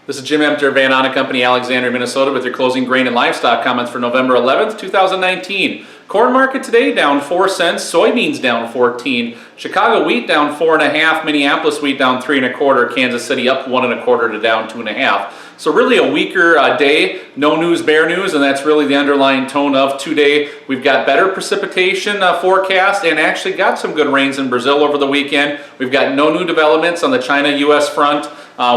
This is Jim Emter, Ahn Co, Alexandria, Minnesota, with your closing grain and livestock comments for November 11th, 2019. Corn market today down 4 cents, soybeans down 14, Chicago wheat down 4.5, Minneapolis wheat down 3.25, Kansas City up 1.25 to down 2.5. So really a weaker day, no news, bear news, and that's really the underlying tone of today. We've got better precipitation forecast and actually got some good rains in Brazil over the weekend. We've got no new developments on the China-US front.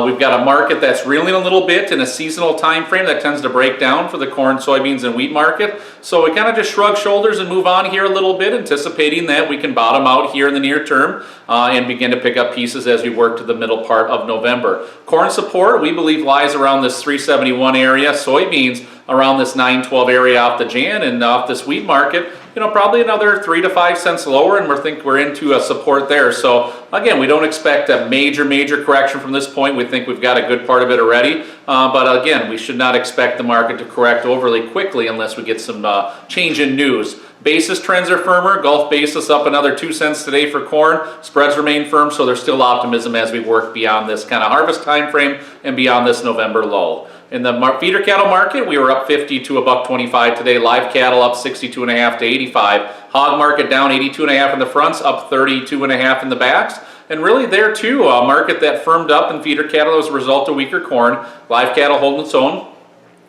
We've got a market that's reeling a little bit in a seasonal time frame that tends to break down for the corn, soybeans, and wheat market. So we kind of just shrug shoulders and move on here a little bit, anticipating that we can bottom out here in the near term and begin to pick up pieces as we work to the middle part of November. Corn support, we believe, lies around this 371 area. Soybeans around this 912 area off the Jan, and off this wheat market, probably another 3 to 5 cents lower, and we're into a support there. So again, we don't expect a major correction from this point. We think we've got a good part of it already. But again, we should not expect the market to correct overly quickly unless we get some change in news. Basis trends are firmer. Gulf basis up another 2 cents today for corn. Spreads remain firm, so there's still optimism as we work beyond this kind of harvest time frame and beyond this November lull. In the feeder cattle market, we were up 50 to $1.25 today. Live cattle up 62.5 to 85. Hog market down 82.5 in the fronts, up 32.5 in the backs. And really there too, a market that firmed up in feeder cattle as a result of weaker corn. Live cattle holding its own.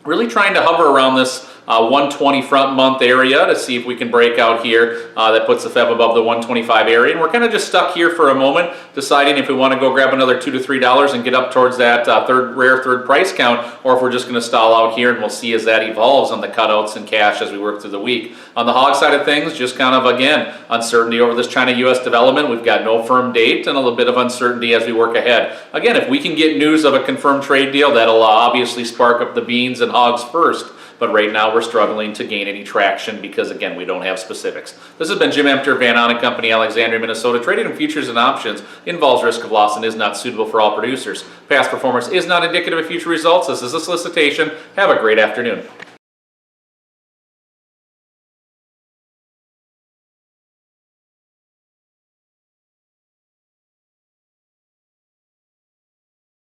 Really trying to hover around this 120 front month area to see if we can break out here. That puts the Feb above the 125 area, and we're kind of just stuck here for a moment, deciding if we want to go grab another $2 to $3 and get up towards that rare third price count, or if we're just going to stall out here, and we'll see as that evolves on the cutouts and cash as we work through the week. On the hog side of things, just kind of again uncertainty over this China-US development. We've got no firm date and a little bit of uncertainty as we work ahead. Again, if we can get news of a confirmed trade deal, that'll obviously spark up the beans and hogs first. But right now we're struggling to gain any traction because, again, we don't have specifics. This has been Jim Emter, Ahn Co, Alexandria, Minnesota. Trading in futures and options involves risk of loss and is not suitable for all producers. Past performance is not indicative of future results. This is a solicitation. Have a great afternoon.